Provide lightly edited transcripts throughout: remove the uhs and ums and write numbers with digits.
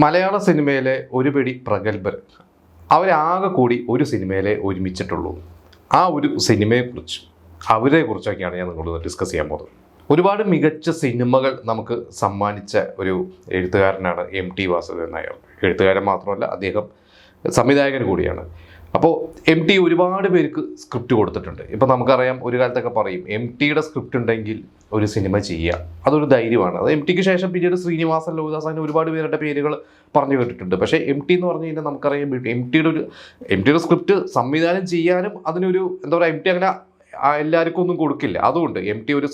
മലയാള സിനിമയിലെ ഒരു പിടി പ്രഗത്ഭർ അവരാകെ കൂടി ഒരു സിനിമയിലെ ഒരുമിച്ചിട്ടുള്ളൂ. ആ ഒരു സിനിമയെക്കുറിച്ച് അവരെക്കുറിച്ചൊക്കെയാണ് ഞാൻ നിങ്ങളോട് ഡിസ്കസ് ചെയ്യാൻ പോകുന്നത്. ഒരുപാട് മികച്ച സിനിമകൾ നമുക്ക് സമ്മാനിച്ച ഒരു എഴുത്തുകാരനാണ് MT വാസുദേവൻ നായർ. എഴുത്തുകാരൻ മാത്രമല്ല, അദ്ദേഹം സംവിധായകൻ കൂടിയാണ്. അപ്പോൾ MT ഒരുപാട് പേർക്ക് സ്ക്രിപ്റ്റ് കൊടുത്തിട്ടുണ്ട്. ഇപ്പം നമുക്കറിയാം, ഒരു കാലത്തൊക്കെ പറയും MTയുടെ സ്ക്രിപ്റ്റ് ഉണ്ടെങ്കിൽ ഒരു സിനിമ ചെയ്യുക, അതൊരു ധൈര്യമാണ്. അത് MTക്ക് ശേഷം പിന്നീട് ശ്രീനിവാസൻ, ലോഹിതാസ്, അങ്ങനെ ഒരുപാട് പേരുടെ പേരുകൾ പറഞ്ഞു കേട്ടിട്ടുണ്ട്. പക്ഷേ MT എന്ന് പറഞ്ഞു കഴിഞ്ഞാൽ നമുക്കറിയാം, MTയുടെ സ്ക്രിപ്റ്റ് സംവിധാനം ചെയ്യാനും അതിനൊരു എന്താ പറയുക, MT അങ്ങനെ എല്ലാവർക്കും ഒന്നും കൊടുക്കില്ല. അതുകൊണ്ട് MT ഒരു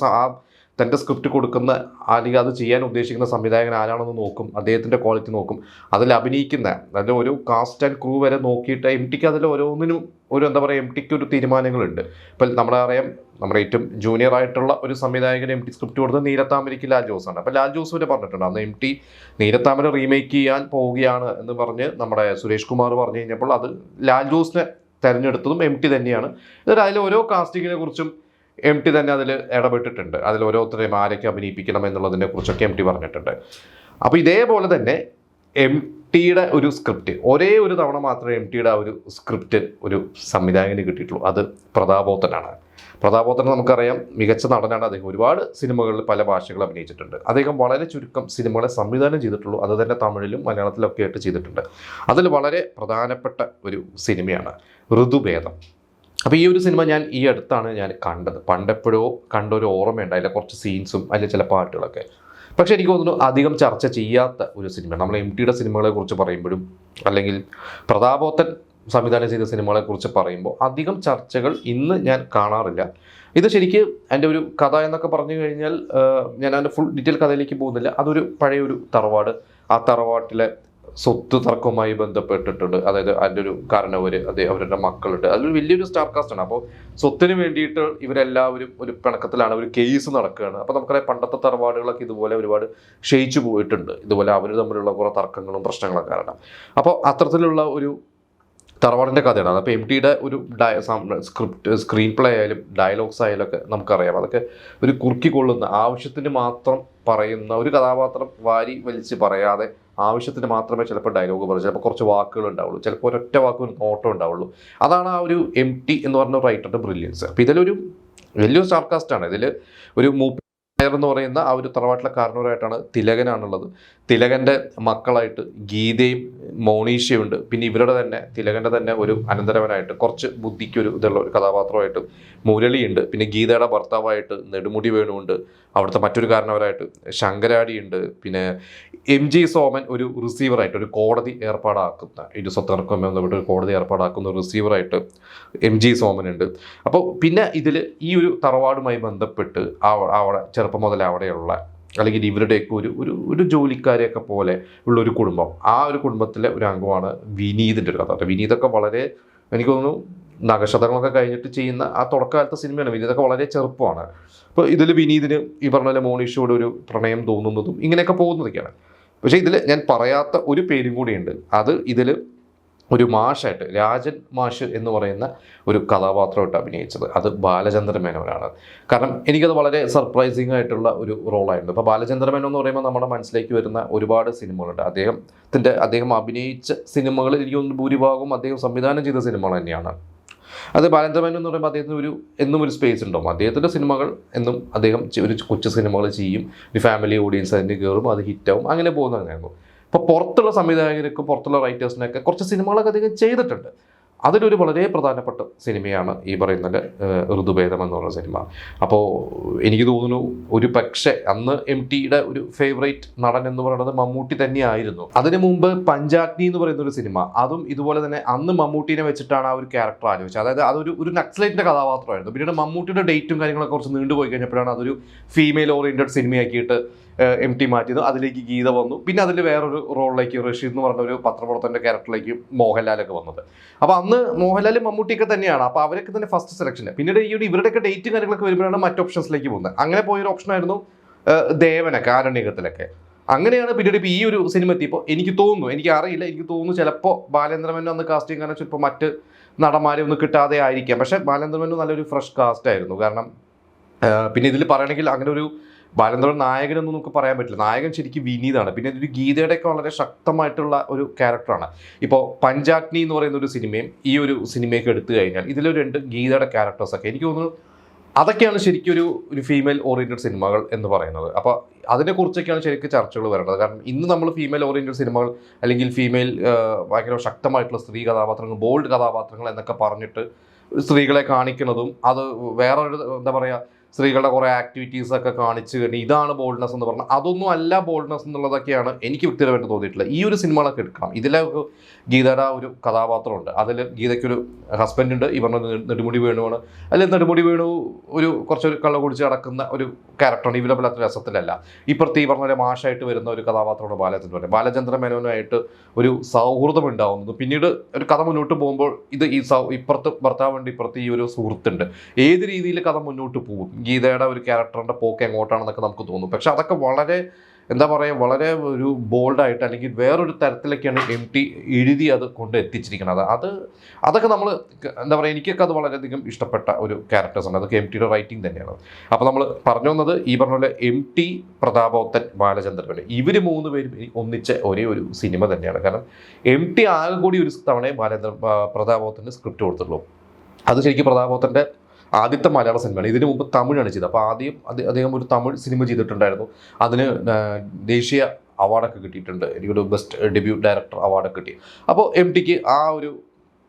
തൻ്റെ സ്ക്രിപ്റ്റ് കൊടുക്കുന്ന അല്ലെങ്കിൽ അത് ചെയ്യാൻ ഉദ്ദേശിക്കുന്ന സംവിധായകൻ ആരാണെന്ന് നോക്കും, അദ്ദേഹത്തിൻ്റെ ക്വാളിറ്റി നോക്കും, അതിൽ അഭിനയിക്കുന്ന അതിൽ ഒരു കാസ്റ്റ് ആൻഡ് ക്രൂ വരെ നോക്കിയിട്ട് MTക്ക് അതിൽ ഓരോന്നിനും ഒരു എന്താ പറയുക, MTക്ക് ഒരു തീരുമാനങ്ങളുണ്ട്. ഇപ്പം നമ്മുടെ ഏറ്റവും ജൂനിയർ ആയിട്ടുള്ള ഒരു സംവിധായകൻ MT സ്ക്രിപ്റ്റ് കൊടുത്തത് നീലത്താമരയ്ക്ക് ലാൽ ജോസാണ്. അപ്പോൾ ലാൽ ജോസ് വരെ പറഞ്ഞിട്ടുണ്ട്, അന്ന് MT നീലത്താമര റീമേക്ക് ചെയ്യാൻ പോവുകയാണ് എന്ന് പറഞ്ഞ് നമ്മുടെ സുരേഷ് കുമാർ പറഞ്ഞു കഴിഞ്ഞപ്പോൾ അത് ലാൽ ജോസിനെ തിരഞ്ഞെടുത്തതും MT തന്നെയാണ്. എന്നിട്ട് അതിൽ ഓരോ കാസ്റ്റിങ്ങിനെ കുറിച്ചും MT തന്നെ അതിൽ ഇടപെട്ടിട്ടുണ്ട്. അതിൽ ഓരോരുത്തരെയും ആരൊക്കെ അഭിനയിപ്പിക്കണം എന്നുള്ളതിനെ കുറിച്ചൊക്കെ MT പറഞ്ഞിട്ടുണ്ട്. അപ്പോൾ ഇതേപോലെ തന്നെ MTയുടെ ഒരു സ്ക്രിപ്റ്റ് ഒരേ ഒരു തവണ മാത്രമേ MTയുടെ ആ ഒരു സ്ക്രിപ്റ്റ് ഒരു സംവിധായകന് കിട്ടിയിട്ടുള്ളൂ. അത് പ്രതാപോത്തനാണ്. പ്രതാപോത്തൻ നമുക്കറിയാം, മികച്ച നടനാണ്. അദ്ദേഹം ഒരുപാട് സിനിമകളിൽ പല ഭാഷകൾ അഭിനയിച്ചിട്ടുണ്ട്. അദ്ദേഹം വളരെ ചുരുക്കം സിനിമകളെ സംവിധാനം ചെയ്തിട്ടുള്ളൂ. അത് തന്നെ തമിഴിലും മലയാളത്തിലൊക്കെ ആയിട്ട് ചെയ്തിട്ടുണ്ട്. അതിൽ വളരെ പ്രധാനപ്പെട്ട ഒരു സിനിമയാണ് ഋതുഭേദം. അപ്പോൾ ഈ ഒരു സിനിമ ഞാൻ ഈ അടുത്താണ് കണ്ടത്. പണ്ടെപ്പോഴോ കണ്ട ഒരു ഓർമ്മയുണ്ട്, അതിലെ കുറച്ച് സീൻസും അതിലെ ചില പാട്ടുകളൊക്കെ. പക്ഷേ എനിക്ക് തോന്നുന്നു അധികം ചർച്ച ചെയ്യാത്ത ഒരു സിനിമയാണ്. നമ്മൾ MTയുടെ സിനിമകളെ കുറിച്ച് പറയുമ്പോഴും അല്ലെങ്കിൽ പ്രതാപോത്തൻ സംവിധാനം ചെയ്ത സിനിമകളെ കുറിച്ച് പറയുമ്പോൾ അധികം ചർച്ചകൾ ഇന്ന് ഞാൻ കാണാറില്ല. ഇത് ശരിക്ക് എൻ്റെ ഒരു കഥ എന്നൊക്കെ പറഞ്ഞു കഴിഞ്ഞാൽ ഞാൻ അതിൻ്റെ ഫുൾ ഡീറ്റെയിൽ കഥയിലേക്ക് പോകുന്നില്ല. അതൊരു പഴയൊരു തറവാട്, ആ തറവാട്ടിലെ സ്വത്ത് തർക്കവുമായി ബന്ധപ്പെട്ടിട്ടുണ്ട്. അതായത് അതിൻ്റെ ഒരു കാരണവർ, അവരുടെ മക്കളുണ്ട്. അതിലൊരു വലിയൊരു സ്റ്റാർ കാസ്റ്റാണ്. അപ്പോൾ സ്വത്തിന് വേണ്ടിയിട്ട് ഇവരെല്ലാവരും ഒരു പിണക്കത്തിലാണ്, ഒരു കേസ് നടക്കുകയാണ്. അപ്പോൾ നമുക്കറിയാം, പണ്ടത്തെ തറവാടുകളൊക്കെ ഇതുപോലെ ഒരുപാട് ക്ഷയിച്ചു പോയിട്ടുണ്ട്, ഇതുപോലെ അവർ തമ്മിലുള്ള കുറേ തർക്കങ്ങളും പ്രശ്നങ്ങളൊക്കെ കാരണം. അപ്പോൾ അത്തരത്തിലുള്ള ഒരു തറവാടിൻ്റെ കഥയാണ്. അപ്പോൾ MTയുടെ ഒരു സ്ക്രീൻ പ്ലേ ആയാലും ഡയലോഗ്സ് ആയാലും ഒക്കെ നമുക്കറിയാം, അതൊക്കെ ഒരു കുറുക്കിക്കൊള്ളുന്ന, ആവശ്യത്തിന് മാത്രം പറയുന്ന ഒരു കഥാപാത്രം വാരി വലിച്ച് പറയാതെ ആവശ്യത്തിന് മാത്രമേ ചിലപ്പോൾ ഡയലോഗ് പറയൂ, ചിലപ്പോൾ കുറച്ച് വാക്കുകൾ ഉണ്ടാവുള്ളൂ, ചിലപ്പോൾ ഒരൊറ്റ വാക്ക് നോട്ടം ഉണ്ടാവുള്ളൂ. അതാണ് ആ ഒരു MT എന്ന് പറഞ്ഞ റൈറ്ററുടെ ബ്രില്യൻസ്. അപ്പോൾ ഇതിലൊരു വലിയൊരു സ്റ്റാർ കാസ്റ്റാണ്. ഇതിൽ ഒരു എന്ന് പറയുന്ന ആ ഒരു തറവാട്ടിലെ കാരണവരായിട്ടാണ് തിലകനാണുള്ളത്. തിലകൻ്റെ മക്കളായിട്ട് ഗീതയും മോണീഷയും ഉണ്ട്. പിന്നെ ഇവരുടെ തന്നെ തിലകൻ്റെ തന്നെ ഒരു അനന്തരവനായിട്ട് കുറച്ച് ബുദ്ധിക്കൊരു ഇതുള്ള ഒരു കഥാപാത്രമായിട്ട് മുരളിയുണ്ട്. പിന്നെ ഗീതയുടെ ഭർത്താവായിട്ട് നെടുമുടി വേണുണ്ട്. അവിടുത്തെ മറ്റൊരു കാരണവരായിട്ട് ശങ്കരാടിയുണ്ട്. പിന്നെ MG സോമൻ ഒരു റിസീവറായിട്ട്, ഒരു കോടതി ഏർപ്പാടാക്കുന്ന, ഇത് സ്വത്തർക്കം ബന്ധപ്പെട്ട് ഒരു കോടതി ഏർപ്പാടാക്കുന്ന റിസീവറായിട്ട് MG സോമനുണ്ട്. അപ്പോൾ പിന്നെ ഇതിൽ ഈ ഒരു തറവാടുമായി ബന്ധപ്പെട്ട് അവിടെ ചെറുപ്പം മുതൽ അവിടെയുള്ള അല്ലെങ്കിൽ ഇവരുടെയൊക്കെ ഒരു ജോലിക്കാരെയൊക്കെ പോലെ ഉള്ളൊരു കുടുംബം, ആ ഒരു കുടുംബത്തിലെ ഒരു അംഗമാണ് വിനീതിൻ്റെ ഒരു കഥ. വിനീതൊക്കെ വളരെ, എനിക്ക് തോന്നുന്നു, നഗശതങ്ങളൊക്കെ കഴിഞ്ഞിട്ട് ചെയ്യുന്ന ആ തുടക്കകാലത്തെ സിനിമയാണ്. വിനീതൊക്കെ വളരെ ചെറുപ്പമാണ്. അപ്പോൾ ഇതിൽ വിനീതിന് ഈ പറഞ്ഞ പോലെ മോണീഷയോട് ഒരു പ്രണയം തോന്നുന്നതും ഇങ്ങനെയൊക്കെ പോകുന്നതൊക്കെയാണ്. പക്ഷേ ഇതിൽ ഞാൻ പറയാത്ത ഒരു പേരും കൂടിയുണ്ട്. അത് ഇതിൽ ഒരു മാഷായിട്ട്, രാജൻ മാഷ് എന്ന് പറയുന്ന ഒരു കഥാപാത്രമായിട്ട് അഭിനയിച്ചത് അത് ബാലചന്ദ്ര മേനോനാണ്. കാരണം എനിക്കത് വളരെ സർപ്രൈസിങ് ആയിട്ടുള്ള ഒരു റോളായിരുന്നു. ഇപ്പോൾ ബാലചന്ദ്ര മേനോൻ എന്ന് പറയുമ്പോൾ നമ്മുടെ മനസ്സിലേക്ക് വരുന്ന ഒരുപാട് സിനിമകളുണ്ട്. അദ്ദേഹം അഭിനയിച്ച സിനിമകളിൽ എനിക്ക് തോന്നുന്നു ഭൂരിഭാഗവും അദ്ദേഹം സംവിധാനം ചെയ്ത സിനിമകൾ തന്നെയാണ്. അത് ബാലചന്ദ്ര മേനോൻ എന്ന് പറയുമ്പോൾ അദ്ദേഹത്തിന് എന്നും ഒരു സ്പേസ് ഉണ്ടാവും. അദ്ദേഹത്തിൻ്റെ സിനിമകൾ എന്നും അദ്ദേഹം ഒരു കൊച്ചു സിനിമകൾ ചെയ്യും, ഒരു ഫാമിലി ഓഡിയൻസ് അതിന് കയറും, അത് ഹിറ്റാവും, അങ്ങനെ പോകുന്നതായിരുന്നു. ഇപ്പോൾ പുറത്തുള്ള സംവിധായകർക്കും പുറത്തുള്ള റൈറ്റേഴ്സിനൊക്കെ കുറച്ച് സിനിമകളൊക്കെ അദ്ദേഹം ചെയ്തിട്ടുണ്ട്. അതിലൊരു വളരെ പ്രധാനപ്പെട്ട സിനിമയാണ് ഈ പറയുന്നത് ഋതുഭേദം എന്ന് പറയുന്ന സിനിമ. അപ്പോൾ എനിക്ക് തോന്നുന്നു ഒരു പക്ഷേ അന്ന് MTയുടെ ഒരു ഫേവറേറ്റ് നടൻ എന്ന് പറയുന്നത് മമ്മൂട്ടി തന്നെയായിരുന്നു. അതിനു മുമ്പ് പഞ്ചാഗ്നി എന്ന് പറയുന്ന ഒരു സിനിമ, അതും ഇതുപോലെ തന്നെ അന്ന് മമ്മൂട്ടിനെ വെച്ചിട്ടാണ് ആ ഒരു ക്യാരക്ടർ ആലോചിച്ചത്. അതായത് അതൊരു നക്സലൈറ്റിൻ്റെ കഥാപാത്രമായിരുന്നു. പിന്നീട് മമ്മൂട്ടിയുടെ ഡേറ്റും കാര്യങ്ങളൊക്കെ കുറച്ച് നീണ്ടുപോയി കഴിഞ്ഞപ്പോഴാണ് അതൊരു ഫീമെയിൽ ഓറിയൻറ്റഡ് സിനിമയാക്കിയിട്ട് MT മാറ്റിയത്. അതിലേക്ക് ഗീത വന്നു. പിന്നെ അതിൽ വേറൊരു റോളിലേക്ക് റഷീദ് എന്ന് പറഞ്ഞ ഒരു പത്രപ്രവർത്തകൻ്റെ ക്യാരക്ടറിലേക്ക് മോഹൻലാലൊക്കെ വന്നത്. അപ്പോൾ അന്ന് മോഹൻലാലും മമ്മൂട്ടിയൊക്കെ തന്നെയാണ്. അപ്പോൾ അവരൊക്കെ തന്നെ ഫസ്റ്റ് സെലക്ഷൻ. പിന്നീട് ഇവരുടെയൊക്കെ ഡേറ്റും കാര്യങ്ങളൊക്കെ വരുമ്പോഴാണ് മറ്റ് ഓപ്ഷൻസിലേക്ക് പോകുന്നത്. അങ്ങനെ പോയൊരു ഓപ്ഷനായിരുന്നു ദേവനൊക്കെ, ആരണ്യകത്തിലൊക്കെ. അങ്ങനെയാണ് പിന്നീട് ഇപ്പോൾ ഈ ഒരു സിനിമ എത്തിയപ്പോൾ എനിക്ക് തോന്നുന്നു ചിലപ്പോൾ ബാലേന്ദ്ര മേനോൻ അന്ന് കാസ്റ്റിംഗ് കാരണം ചിലപ്പോൾ മറ്റ് നടന്മാരെ ഒന്നും കിട്ടാതെ ആയിരിക്കാം. പക്ഷേ ബാലേന്ദ്ര മേനോൻ നല്ലൊരു ഫ്രഷ് കാസ്റ്റ് ആയിരുന്നു. കാരണം പിന്നെ ഇതിൽ പറയണമെങ്കിൽ അങ്ങനെ ഒരു ബാലേന്ദ്രൻ നായകനൊന്നും നമുക്ക് പറയാൻ പറ്റില്ല. നായകൻ ശരിക്കും വിനീതാണ്. പിന്നെ ഇതൊരു ഗീതയുടെയൊക്കെ വളരെ ശക്തമായിട്ടുള്ള ഒരു ക്യാരക്ടറാണ്. ഇപ്പോൾ പഞ്ചാഗ്നി എന്ന് പറയുന്ന ഒരു സിനിമയും ഈ ഒരു സിനിമയൊക്കെ എടുത്തു കഴിഞ്ഞാൽ ഇതിലൊരു 2 ഗീതയുടെ ക്യാരക്ടേഴ്സൊക്കെ എനിക്ക് തോന്നുന്നു അതൊക്കെയാണ് ശരിക്കും ഒരു ഫീമെയിൽ ഓറിയൻറ്റഡ് സിനിമകൾ എന്ന് പറയുന്നത്. അപ്പോൾ അതിനെക്കുറിച്ചൊക്കെയാണ് ശരിക്കും ചർച്ചകൾ വരേണ്ടത്. കാരണം ഇന്ന് നമ്മൾ ഫീമെയിൽ ഓറിയൻറ്റഡ് സിനിമകൾ അല്ലെങ്കിൽ ഫീമെയിൽ ഭയങ്കര ശക്തമായിട്ടുള്ള സ്ത്രീ കഥാപാത്രങ്ങൾ, ബോൾഡ് കഥാപാത്രങ്ങൾ എന്നൊക്കെ പറഞ്ഞിട്ട് സ്ത്രീകളെ കാണിക്കുന്നതും അത് വേറൊരു എന്താ പറയുക സ്ത്രീകളുടെ കുറേ ആക്ടിവിറ്റീസൊക്കെ കാണിച്ച് കഴിഞ്ഞാൽ ഇതാണ് ബോൾഡ്നെസ് എന്ന് പറഞ്ഞാൽ അതൊന്നും അല്ല ബോൾഡ്നെസ് എന്നുള്ളതൊക്കെയാണ് എനിക്ക് വ്യക്തിപരമായിട്ട് തോന്നിയിട്ടുള്ളത്. ഈ ഒരു സിനിമകളൊക്കെ എടുക്കണം. ഇതിലെ ഗീതയുടെ ഒരു കഥാപാത്രമുണ്ട്, അതിൽ ഗീതയ്ക്കൊരു ഹസ്ബൻഡ് ഉണ്ട്, ഈ പറഞ്ഞ നെടുമുടി വേണുവാണ്. അതിൽ നെടുമുടി വേണു കുറച്ചൊരു കള്ള കുടിച്ച് നടക്കുന്ന ഒരു ക്യാരക്ടറാണ്. ഇവരല്ലാത്ത രസത്തിലല്ല. ഇപ്പുറത്ത് ഈ പറഞ്ഞ പോലെ മാഷായിട്ട് വരുന്ന ഒരു കഥാപാത്രമാണ് ബാലചന്ദ്രൻ. ബാലചന്ദ്രൻ മേനോനുമായിട്ട് ഒരു സൗഹൃദം ഉണ്ടാവുന്നത് പിന്നീട് ഒരു കഥ മുന്നോട്ട് പോകുമ്പോൾ ഇപ്പുറത്ത് ഭർത്താവുണ്ട്, ഇപ്പുറത്ത് ഈ ഒരു സുഹൃത്തുണ്ട്. ഏത് രീതിയിൽ കഥ മുന്നോട്ട് പോകും, ഗീതയുടെ ഒരു ക്യാരക്ടറിൻ്റെ പോക്ക് എങ്ങോട്ടാണെന്നൊക്കെ നമുക്ക് തോന്നും. പക്ഷെ അതൊക്കെ വളരെ എന്താ പറയുക വളരെ ഒരു ബോൾഡായിട്ട് അല്ലെങ്കിൽ വേറൊരു തരത്തിലൊക്കെയാണ് MT എഴുതി അത് കൊണ്ട് എത്തിച്ചിരിക്കുന്നത്. അതൊക്കെ നമ്മൾ എന്താ പറയുക എനിക്കൊക്കെ അത് വളരെയധികം ഇഷ്ടപ്പെട്ട ഒരു ക്യാരക്ടേഴ്സാണ്. അതൊക്കെ MTയുടെ റൈറ്റിംഗ് തന്നെയാണ്. അപ്പോൾ നമ്മൾ പറഞ്ഞു വന്നത് ഈ പറഞ്ഞ പോലെ MT, പ്രതാപോത്തൻ, ബാലചന്ദ്രൻ ഇവർ 3 പേരും ഒന്നിച്ച ഒരേ ഒരു സിനിമ തന്നെയാണ്. കാരണം MT ആകെ കൂടി ഒരു തവണയെ പ്രതാപോത്തൻ്റെ സ്ക്രിപ്റ്റ് കൊടുത്തുള്ളൂ. അത് ശരിക്കും പ്രതാപോത്തൻ്റെ ആദ്യത്തെ മലയാള സിനിമയാണ്. ഇതിനു മുമ്പ് തമിഴാണ് ചെയ്തത്. അപ്പോൾ ആദ്യം അദ്ദേഹം ഒരു തമിഴ് സിനിമ ചെയ്തിട്ടുണ്ടായിരുന്നു. അതിന് ദേശീയ അവാർഡൊക്കെ കിട്ടിയിട്ടുണ്ട്. എനിക്കൊരു ബെസ്റ്റ് ഡെബ്യൂട്ട് ഡയറക്ടർ അവാർഡൊക്കെ കിട്ടി. അപ്പോൾ MTക്ക് ആ ഒരു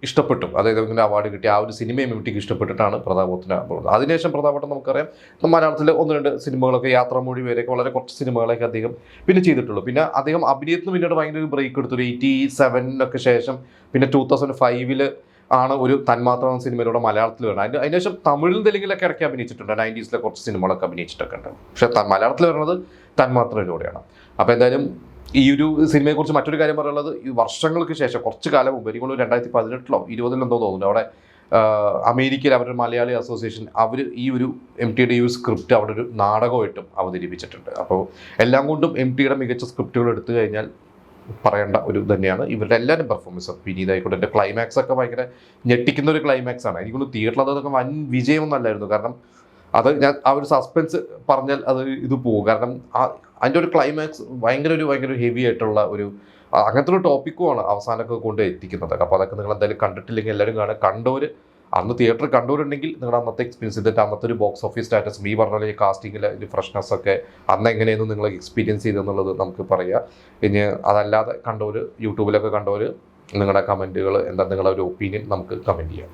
ഇഷ്ടപ്പെട്ടു, അതായത് ഇങ്ങനെ അവാർഡ് കിട്ടി. ആ ഒരു സിനിമയും MTക്ക് ഇഷ്ടപ്പെട്ടിട്ടാണ് പ്രതാപോത്തിന് പോകുന്നത്. അതിനുശേഷം പ്രതാപോട്ടൻ നമുക്കറിയാം മലയാളത്തിലെ 1-2 സിനിമകളൊക്കെ, യാത്രാമൊഴി വരെയൊക്കെ വളരെ കുറച്ച് സിനിമകളൊക്കെ അദ്ദേഹം പിന്നെ ചെയ്തിട്ടുള്ളൂ. പിന്നെ അദ്ദേഹം അഭിനയത്തിന് പിന്നീട് ഭയങ്കര ഒരു ബ്രേക്ക് എടുത്തു. 87 ശേഷം പിന്നെ 2005 ആണ് ഒരു തന്മാത്ര എന്ന സിനിമയിലൂടെ മലയാളത്തിൽ വരുന്നത്. അതിനുശേഷം തമിഴിലും തെലുങ്കിലൊക്കെ ഇടയ്ക്ക് അഭിനയിച്ചിട്ടുണ്ട്. 90s കുറച്ച് സിനിമകളൊക്കെ അഭിനയിച്ചിട്ടൊക്കെ ഉണ്ട്. പക്ഷേ മലയാളത്തിൽ വരുന്നത് തന്മാത്രയിലൂടെയാണ്. അപ്പോൾ എന്തായാലും ഈ ഒരു സിനിമയെക്കുറിച്ച് മറ്റൊരു കാര്യം പറയുന്നത്, ഈ വർഷങ്ങൾക്ക് ശേഷം കുറച്ച് കാലം മുമ്പ് എനിക്കൊന്ന് 2018 20 എന്തോ തോന്നുന്നു, അവിടെ അമേരിക്കയിൽ അവരുടെ മലയാളി അസോസിയേഷൻ അവർ ഈ ഒരു MTയുടെ ഈ ഒരു സ്ക്രിപ്റ്റ് അവിടെ ഒരു നാടകമായിട്ടും അവതരിപ്പിച്ചിട്ടുണ്ട്. അപ്പോൾ എല്ലാം കൊണ്ടും MTയുടെ മികച്ച സ്ക്രിപ്റ്റുകൾ എടുത്തു കഴിഞ്ഞാൽ പറയേണ്ട ഒരു തന്നെയാണ് ഇവരുടെ എല്ലാവരും പെർഫോമൻസ്. വിനീതായിക്കോട്ടെ, എൻ്റെ ക്ലൈമാക്സ് ഒക്കെ ഭയങ്കര ഞെട്ടിക്കുന്ന ഒരു ക്ലൈമാക്സ് ആണ്. എനിക്കൊന്ന് തിയേറ്ററിൽ അതൊക്കെ വൻ വിജയമൊന്നല്ലായിരുന്നു. കാരണം അത് ഞാൻ ആ ഒരു സസ്പെൻസ് പറഞ്ഞാൽ അത് ഇത് പോകും. കാരണം അതിൻ്റെ ഒരു ക്ലൈമാക്സ് ഭയങ്കര ഹെവി ആയിട്ടുള്ള ഒരു അങ്ങനത്തെ ഒരു ടോപ്പിക്കുമാണ് അവസാനമൊക്കെ കൊണ്ട് എത്തിക്കുന്നത്. അപ്പോൾ അതൊക്കെ നിങ്ങൾ എന്തായാലും കണ്ടിട്ടില്ലെങ്കിൽ എല്ലാവരും കാണുക. കണ്ടവർ അന്ന് തിയേറ്ററിൽ കണ്ടുകൊണ്ടുണ്ടെങ്കിൽ നിങ്ങളുടെ അന്നത്തെ എക്സ്പീരിയൻസ് ചെയ്തിട്ട് അന്നത്തെ ഒരു ബോക്സ് ഓഫീസ് സ്റ്റാറ്റസ് ഈ പറഞ്ഞ പോലെ കാസ്റ്റിങ്ങിലെ ഒരു ഫ്രഷ്നെസ് ഒക്കെ അന്ന് എങ്ങനെയെന്ന് നിങ്ങൾ എക്സ്പീരിയൻസ് ചെയ്തെന്നുള്ളത് നമുക്ക് പറയാം. ഇനി അതല്ലാതെ കണ്ടവർ യൂട്യൂബിലൊക്കെ കണ്ടവർ നിങ്ങളുടെ കമൻറ്റുകൾ എന്താ, നിങ്ങളുടെ ഒരു ഒപ്പീനിയൻ നമുക്ക് കമൻറ്റ് ചെയ്യാം.